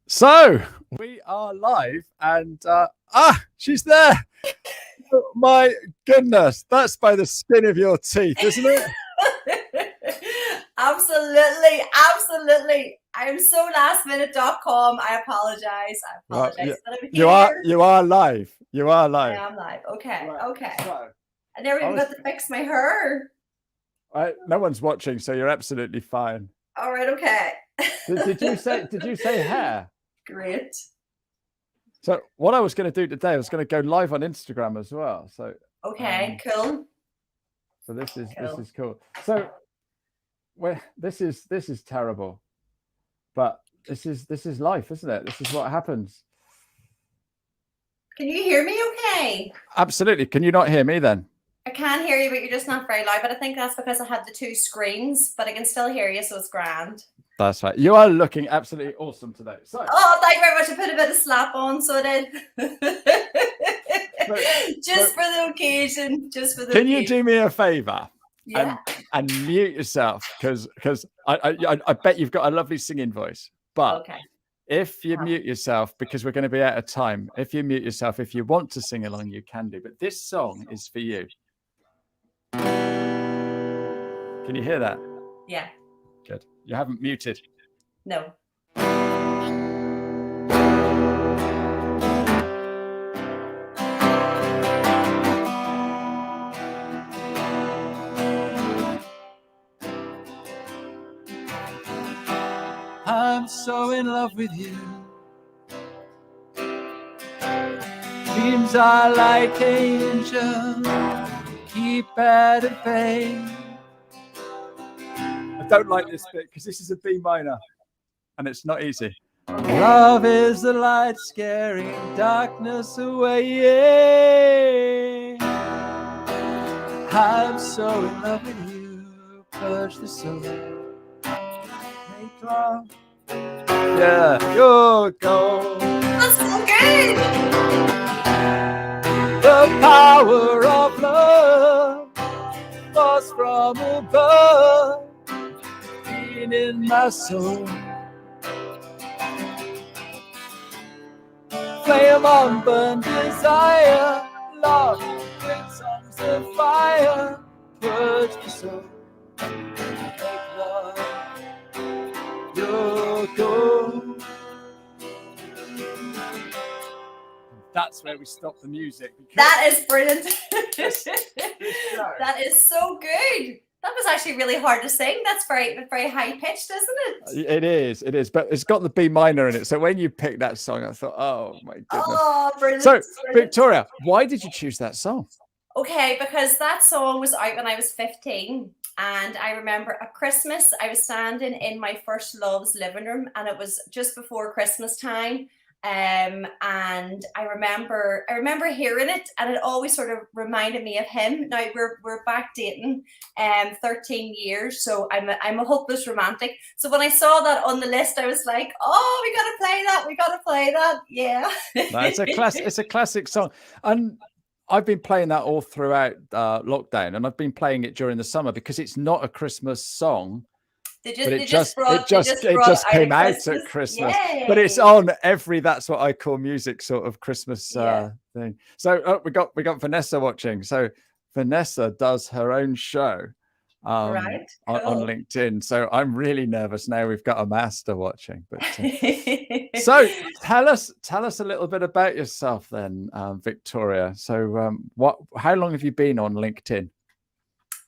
So we are live, and she's there. Oh, my goodness, that's by the skin of your teeth, isn't it? Absolutely. I'm so lastminute.com. I apologize. Well, you here. are live. You are live. I am live. Okay. Right. Okay. So, I never even got to fix my hair. No one's watching, so you're absolutely fine. All right. Okay. Did you say hair? Great. So what I was going to do today, I was going to go live on Instagram as well. So okay, cool. So this is cool. So this is terrible, but this is life, isn't it? This is what happens. Can you hear me okay? Absolutely. Can you not hear me then? I can hear you, but you're just not very loud. But I think that's because I have the two screens, but I can still hear you, so it's grand. That's right. You are looking absolutely awesome today. So, thank you very much. I put a bit of slap on, so I did. Just for the occasion. Can you do me a favor? Yeah. And mute yourself, because I bet you've got a lovely singing voice. But okay. If you mute yourself, because we're going to be out of time, if you mute yourself, if you want to sing along, you can do. But this song is for you. Can you hear that? Yeah. Good. You haven't muted? No. I'm so in love with you. Dreams are like angels, keep out of pain. I don't like this bit because this is a B minor and it's not easy. Love is the light scaring darkness away. I'm so in love with you. Purge the soul. Make love. Yeah, your goal. That's so good. The power of love was from above, being in my soul. Flame on burn desire, love with songs of fire, purge the soul, make love your goal. That's where we stop the music. That is brilliant. That is so good. That was actually really hard to sing. That's very high pitched, isn't it? It is, but it's got the B minor in it. So when you picked that song, I thought, oh my goodness. Oh, brilliant. So Victoria, why did you choose that song? Okay, because that song was out when I was 15. And I remember at Christmas, I was standing in my first love's living room, and it was just before Christmas time. And I remember hearing it, and it always sort of reminded me of him. Now we're back dating 13 years, so I'm a hopeless romantic. So when I saw that on the list, I was like, oh, we gotta play that. Yeah. No, it's a classic song. And I've been playing that all throughout lockdown, and I've been playing it during the summer because it's not a Christmas song. It just came out at Christmas. Yay. But it's on every That's What I Call Music sort of Christmas thing. So we got Vanessa watching. So Vanessa does her own show on LinkedIn. So I'm really nervous now. We've got a master watching. But so tell us a little bit about yourself then, Victoria. So how long have you been on LinkedIn?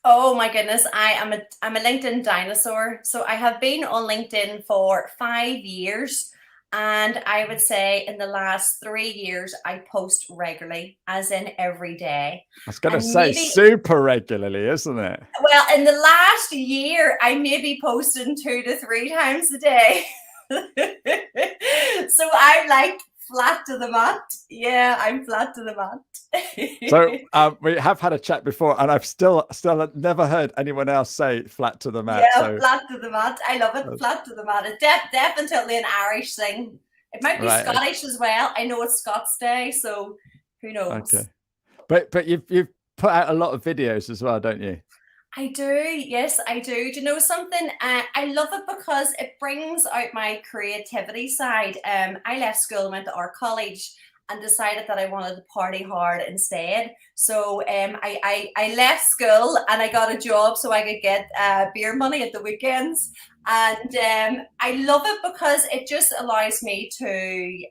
Oh my goodness, I'm a LinkedIn dinosaur. So I have been on LinkedIn for 5 years, and I would say in the last 3 years I post regularly, as in every day. I was going to say super regularly, isn't it? Well, in the last year I may be posting 2 to 3 times a day. So I'm like flat to the mat. Yeah, I'm flat to the mat. So we have had a chat before, and I've still never heard anyone else say flat to the mat. Yeah, so. Flat to the mat. I love it. Flat to the mat. It's definitely an Irish thing. It might be Scottish as well. I know it's Scots Day, so who knows? Okay, but you've put out a lot of videos as well, don't you? I do. Yes, I do. Do you know something? I love it because it brings out my creativity side. I left school and went to art college and decided that I wanted to party hard instead. So I left school and I got a job so I could get beer money at the weekends. And I love it because it just allows me to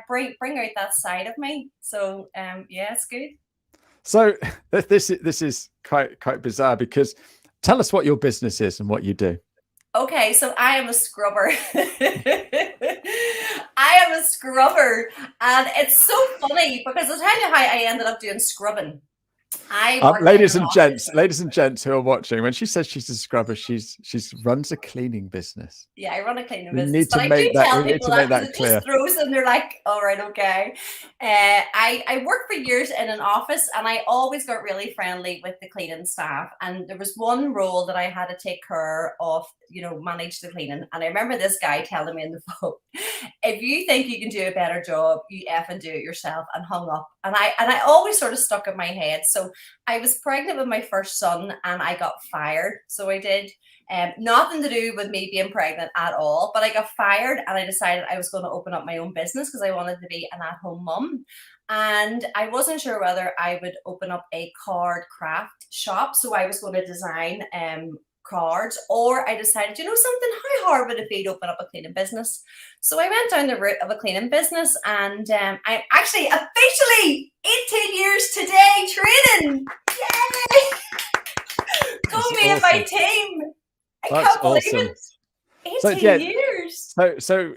bring out that side of me. So yeah, it's good. So this is quite bizarre, because tell us what your business is and what you do. Okay, so I am a scrubber. I am a scrubber, and it's so funny because I'll tell you how I ended up doing scrubbing. Ladies and gents who are watching, when she says she's a scrubber, she's runs a cleaning business. Yeah, I run a cleaning business. We need to make that clear. Just throws them, they're like, all right, okay. I worked for years in an office, and I always got really friendly with the cleaning staff. And there was one role that I had to take care of, manage the cleaning. And I remember this guy telling me in the phone, if you think you can do a better job, you effing do it yourself, and hung up. And I always sort of stuck in my head. So I was pregnant with my first son and I got fired. So I did. Nothing to do with me being pregnant at all, but I got fired and I decided I was going to open up my own business because I wanted to be an at-home mum. And I wasn't sure whether I would open up a card craft shop. So I was going to design cards, or I decided, something, how hard would it be to open up a cleaning business? So I went down the route of a cleaning business, and I'm actually officially 18 years today training. Yay! Go me and my team. I can't believe it. 18 years. So,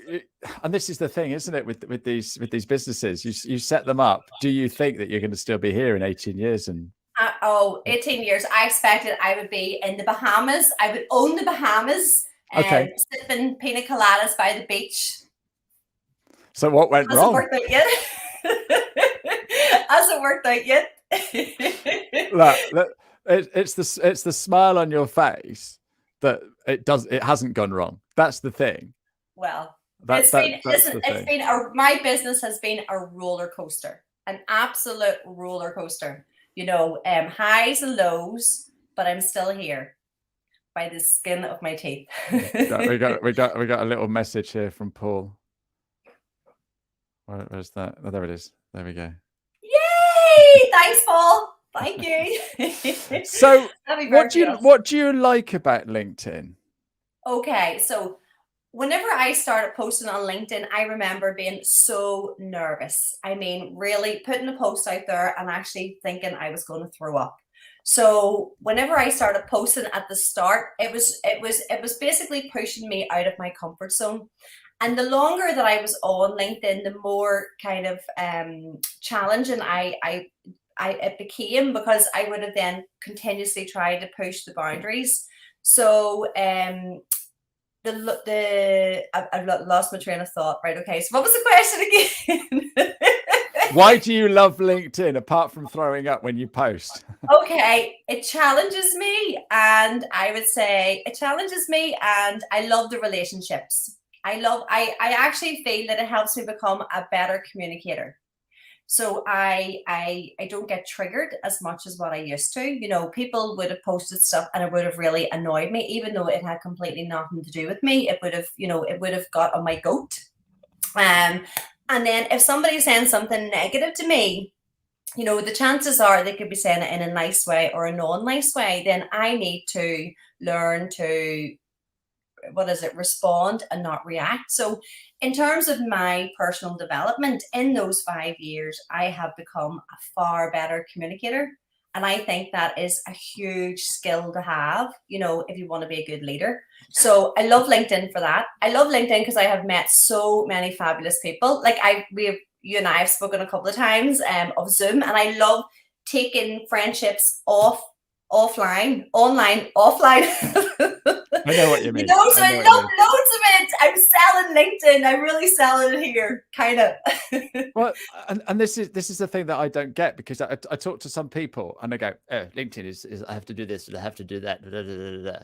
and this is the thing, isn't it, with these businesses? You set them up. Do you think that you're going to still be here in 18 years? And 18 years. I expected I would be in the Bahamas. I would own the Bahamas, sipping pina coladas by the beach. So what went wrong? Hasn't worked out yet. Hasn't worked out yet. Look, it's the smile on your face that it hasn't gone wrong. That's the thing. Well, my business has been a roller coaster, an absolute roller coaster. Highs and lows, but I'm still here by the skin of my teeth. we got a little message here from Paul. Where's that? Oh, there it is. There we go. Yay! Thanks, Paul. Thank you. So, what do you like about LinkedIn? Okay, so whenever I started posting on LinkedIn, I remember being so nervous. I mean, really putting a post out there and actually thinking I was going to throw up. So whenever I started posting at the start, it was basically pushing me out of my comfort zone. And the longer that I was on LinkedIn, the more kind of challenging it became, because I would have then continuously tried to push the boundaries. So I've lost my train of thought. Right. Okay. So what was the question again? Why do you love LinkedIn apart from throwing up when you post? Okay. It challenges me. And I would say it challenges me, and I love the relationships. I actually feel that it helps me become a better communicator. So I don't get triggered as much as what I used to. People would have posted stuff and it would have really annoyed me, even though it had completely nothing to do with me. It would have got on my goat. And then if somebody's saying something negative to me, the chances are they could be saying it in a nice way or a non-nice way. Then I need to learn to respond and not react. So in terms of my personal development in those 5 years, I have become a far better communicator. And I think that is a huge skill to have, if you want to be a good leader. So I love LinkedIn for that. I love LinkedIn because I have met so many fabulous people. Like you and I have spoken a couple of times of Zoom, and I love taking friendships online, offline. I know what you mean. So I love loads of it. I'm selling LinkedIn. I'm really selling it here, kind of. Well, and this is the thing that I don't get, because I talk to some people and they go, LinkedIn is I have to do this and I have to do that,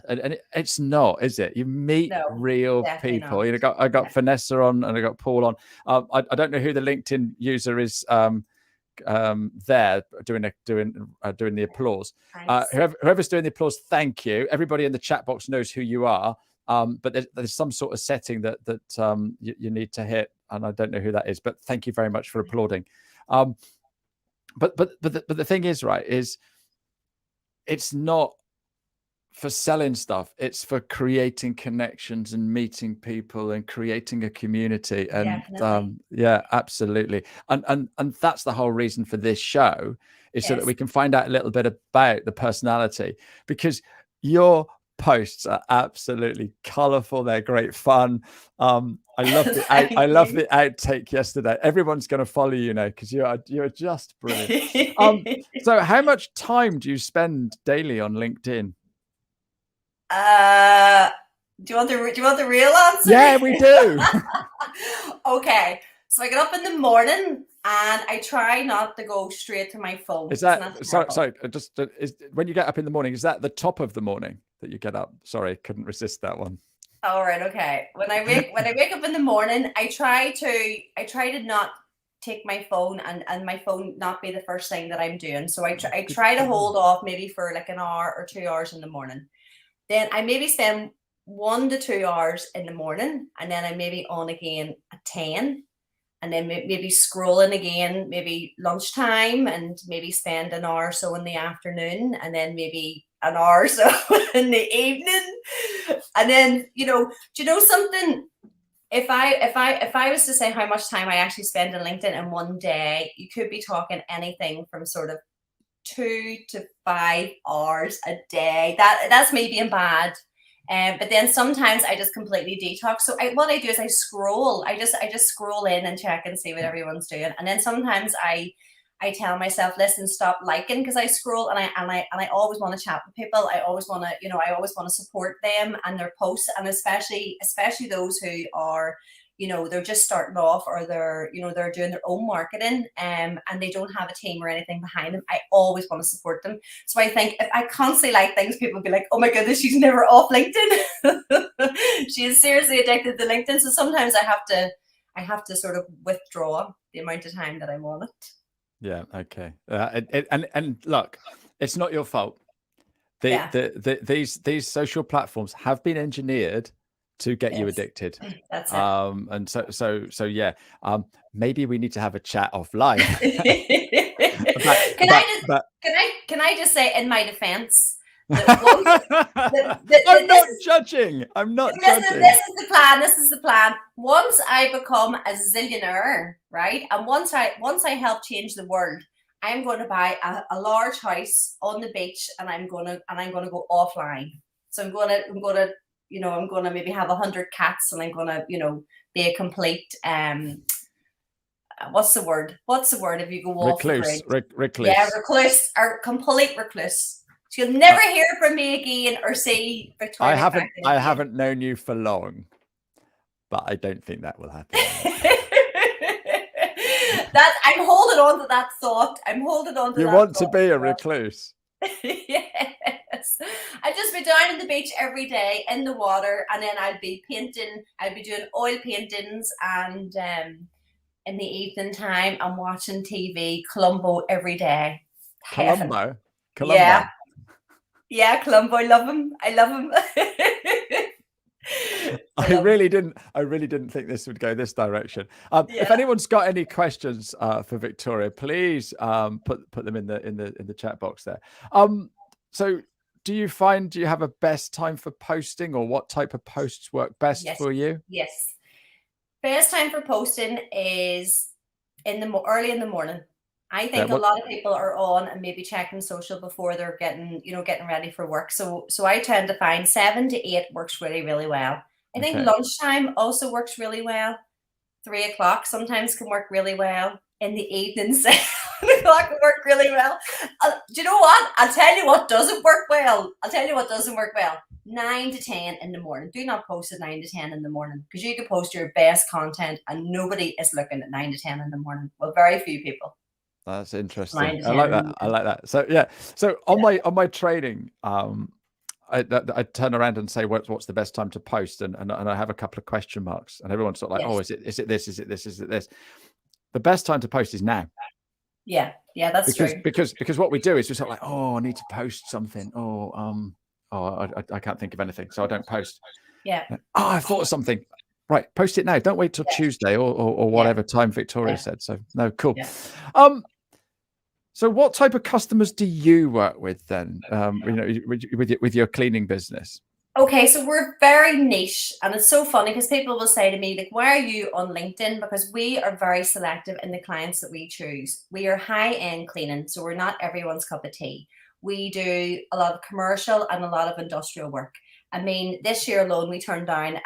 and it's not, is it? You meet real people. I got Vanessa on and I got Paul on. I don't know who the LinkedIn user is there doing the applause. Thanks. Whoever's doing the applause, thank you. Everybody in the chat box knows who you are. But there's some sort of setting that you need to hit, and I don't know who that is. But thank you very much for applauding. But the thing is, right, is it's not for selling stuff. It's for creating connections and meeting people and creating a community. And yeah, absolutely. And that's the whole reason for this show, is so that we can find out a little bit about the personality, because your posts are absolutely colorful. They're great fun. I love I love the outtake yesterday. Everyone's going to follow you now because you're just brilliant. So how much time do you spend daily on LinkedIn? Do you want the real answer? Yeah, we do. Okay, so I get up in the morning and I try not to go straight to my phone. Is that sorry? Just when you get up in the morning, is that the top of the morning that you get up? Sorry, couldn't resist that one. All right, okay. When I wake up in the morning, I try to not take my phone and my phone not be the first thing that I'm doing. So I try to hold off maybe for like an hour or 2 hours in the morning. Then I maybe spend 1 to 2 hours in the morning, and then I maybe on again at 10, and then maybe scrolling again, maybe lunchtime, and maybe spend an hour or so in the afternoon, and then maybe an hour or so in the evening. And then, do you know something? If I was to say how much time I actually spend on LinkedIn in one day, you could be talking anything from sort of 2 to 5 hours a day. That's me being bad. But then sometimes I just completely detox. So what I do is I scroll. I just scroll in and check and see what everyone's doing. And then sometimes I tell myself, listen, stop liking, because I scroll and I always want to chat with people. I always want to support them and their posts, and especially those who are, they're just starting off, or they're doing their own marketing, and they don't have a team or anything behind them. I always want to support them. So I think if I constantly like things, people will be like, oh my goodness, she's never off LinkedIn. She is seriously addicted to LinkedIn. So sometimes I have to sort of withdraw the amount of time that I'm on it. Yeah. Okay. And look, it's not your fault. These social platforms have been engineered to get you addicted. That's it. And so yeah. Maybe we need to have a chat offline. Can I just say, in my defense, I'm not judging. This is the plan. Once I become a zillionaire, right, and once I help change the world, I'm going to buy a large house on the beach, and I'm going to go offline. So I'm going to maybe have 100 cats, and I'm going to be a complete what's the word if you go off the grid? Recluse. Yeah, recluse, or complete recluse. So you'll never hear from me again or see Victoria. I haven't known you for long, but I don't think that will happen. I'm holding on to that thought. You want to be a recluse? Yes. I'd just be down on the beach every day in the water, and then I'd be painting. I'd be doing oil paintings, and in the evening time, I'm watching TV, Columbo every day. Columbo? Yeah, Columbo. I love him. I really didn't think this would go this direction. If anyone's got any questions for Victoria, please put them in the chat box there. So do you have a best time for posting, or what type of posts work best for you? Yes. Best time for posting is early in the morning. I think a lot of people are on and maybe checking social before they're getting ready for work. So I tend to find 7 to 8 works really, really well. I think lunchtime also works really well. 3 o'clock sometimes can work really well. In the evening, 7 o'clock can work really well. Do you know what? I'll tell you what doesn't work well. 9 to 10 in the morning. Do not post at 9 to 10 in the morning, because you can post your best content and nobody is looking at 9 to 10 in the morning. Well, very few people. That's interesting. I like that. So yeah. So on my training, I turn around and say what's the best time to post, and I have a couple of question marks, and everyone's sort of like, oh, is it this? Is it this? The best time to post is now. Yeah, that's true. Because what we do is we're sort of like, oh, I need to post something. I can't think of anything, so I don't post. Yeah. Oh, I thought of something. Right, post it now. Don't wait till Tuesday or whatever time Victoria said. So no, cool. Yeah. So what type of customers do you work with then? With your cleaning business? Okay, so we're very niche, and it's so funny because people will say to me, like, why are you on LinkedIn? Because we are very selective in the clients that we choose. We are high-end cleaning, so we're not everyone's cup of tea. We do a lot of commercial and a lot of industrial work. I mean, this year alone, we turned down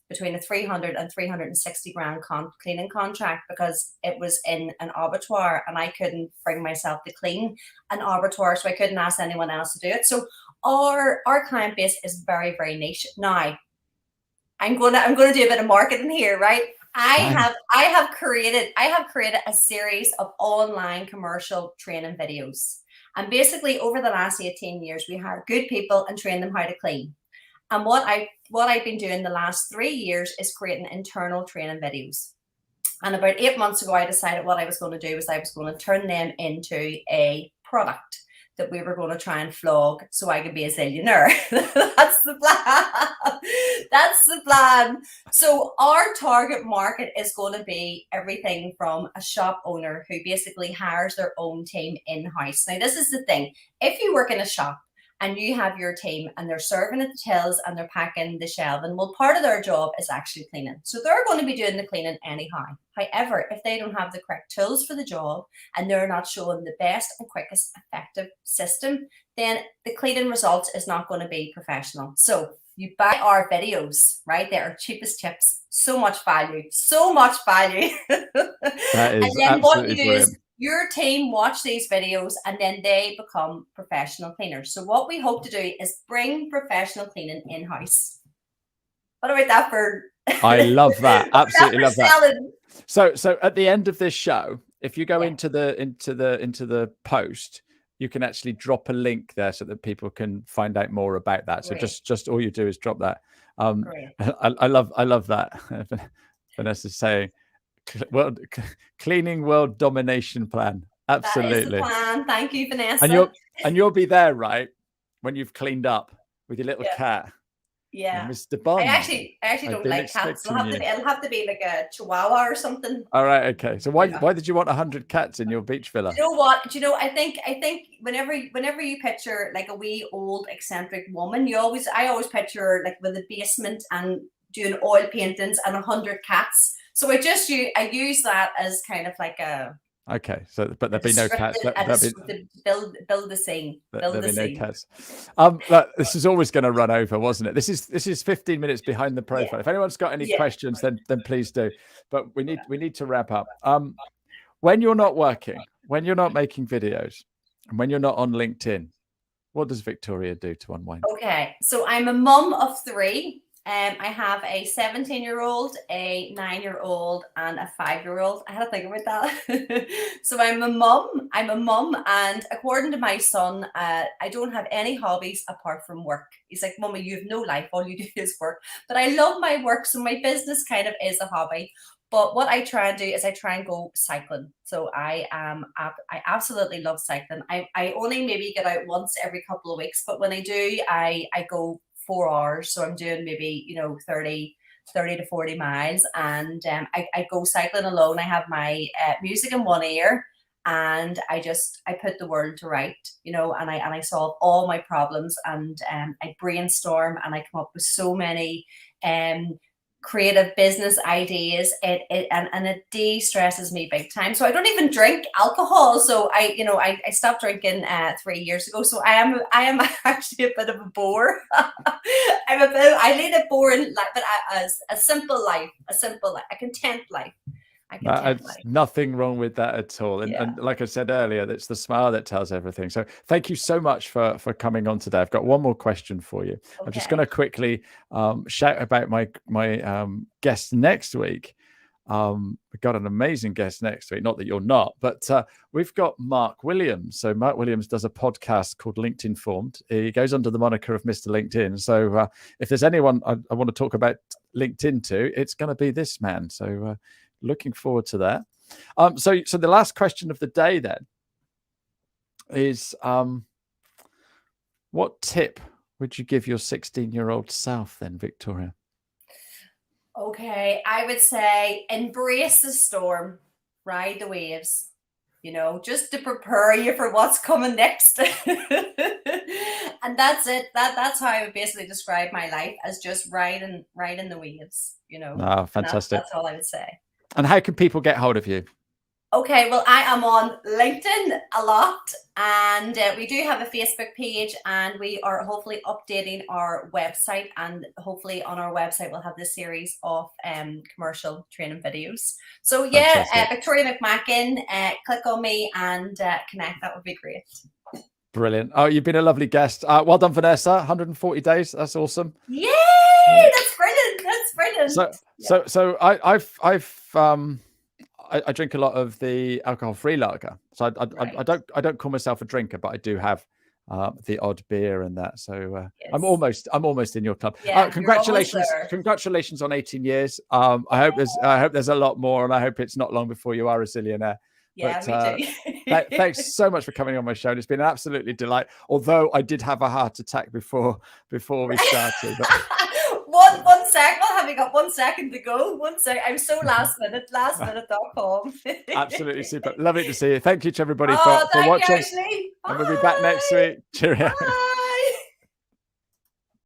between a 300 and 360 grand cleaning contract because it was in an abattoir and I couldn't bring myself to clean an abattoir, so I couldn't ask anyone else to do it. So our client base is very, very niche. Now, I'm gonna do a bit of marketing here, right? I have created a series of online commercial training videos. And basically over the last 18 years, we hire good people and train them how to clean. And what I've been doing the last 3 years is creating internal training videos. And about 8 months ago, I decided what I was going to do was I was going to turn them into a product that we were going to try and flog so I could be a zillionaire. That's the plan. That's the plan. So our target market is going to be everything from a shop owner who basically hires their own team in-house. Now, this is the thing. If you work in a shop and you have your team and they're serving at the tills and they're packing the shelving, well, part of their job is actually cleaning. So they're going to be doing the cleaning anyhow. However, if they don't have the correct tools for the job and they're not showing the best and quickest effective system, then the cleaning results is not going to be professional. So you buy our videos, right? They are cheapest tips. So much value, so much value. That is and then what you do brilliant. is your team watch these videos and then they become professional cleaners. So what we hope to do is bring professional cleaning in-house. What about that for? I love that. Absolutely love selling? that. So at the end of this show, if you go into the post, you can actually drop a link there so that people can find out more about that. So just all you do is drop that. I love that. Vanessa's saying, cleaning world domination plan. Absolutely. That is the plan. Thank you, Vanessa. And you'll be there, right, when you've cleaned up with your little cat. Yeah, Mr. Bond. I actually don't like cats. It'll have to be like a Chihuahua or something. All right, okay. So why did you want 100 cats in your beach villa? You know what? Do you know? I think whenever you picture like a wee old eccentric woman, I always picture like with a basement and doing oil paintings and 100 cats. So I use that as kind of like a. Okay, so but there'd be no cats. Build the scene. There'd be no cats. But this is always going to run over, wasn't it? This is 15 minutes behind the profile. Yeah. If anyone's got any questions, then please do. But we need to wrap up. When you're not working, when you're not making videos, and when you're not on LinkedIn, what does Victoria do to unwind? Okay, so I'm a mum of 3. I have a 17-year-old, a 9-year-old, and a 5-year-old. I had to think about that. So I'm a mum, and according to my son, I don't have any hobbies apart from work. He's like, Mummy, you have no life. All you do is work. But I love my work, so my business kind of is a hobby. But what I try and do is I try and go cycling. So I absolutely love cycling. I only maybe get out once every couple of weeks, but when I do, I go 4 hours. So I'm doing maybe, 30 to 40 miles. And I go cycling alone. I have my music in one ear and I put the world to right, and I solve all my problems and I brainstorm and I come up with so many creative business ideas. It de-stresses me big time. So I don't even drink alcohol. So I stopped drinking 3 years ago. So I am actually a bit of a bore. I lead a boring life, but a simple life, a content life. Nothing wrong with that at all. And like I said earlier, that's the smile that tells everything. So thank you so much for coming on today. I've got one more question for you. Okay. I'm just going to quickly shout about my guest next week. We've got an amazing guest next week. Not that you're not, but we've got Mark Williams. So Mark Williams does a podcast called LinkedIn Formed. He goes under the moniker of Mr. LinkedIn. So if there's anyone I want to talk about LinkedIn to, it's going to be this man. So looking forward to that. So the last question of the day then is, what tip would you give your 16-year-old self then, Victoria? Okay, I would say embrace the storm, ride the waves, just to prepare you for what's coming next. And that's it. That's how I would basically describe my life, as just riding the waves, Oh, fantastic. That's all I would say. And how can people get hold of you? Okay, well, I am on LinkedIn a lot, and we do have a Facebook page, and we are hopefully updating our website, and hopefully on our website we'll have this series of commercial training videos. So yeah, Victoria McMahon, click on me and connect. That would be great. Brilliant. Oh, you've been a lovely guest. Well done, Vanessa. 140 days. That's awesome. Yay! That's brilliant. That's brilliant. So I drink a lot of the alcohol-free lager. So I don't call myself a drinker, but I do have the odd beer and that. So yes. I'm almost in your club. Yeah, congratulations on 18 years. I hope there's a lot more, and I hope it's not long before you are a zillionaire. Yeah, me too. Thanks so much for coming on my show. It's been an absolutely delight. Although I did have a heart attack before we started. But... One sec. Well, have you got 1 second to go? 1 sec. I'm so lastminute.com. Absolutely super. Lovely to see you. Thank you to everybody for watching. Ashley. And we'll be back next week. Cheerio. Bye.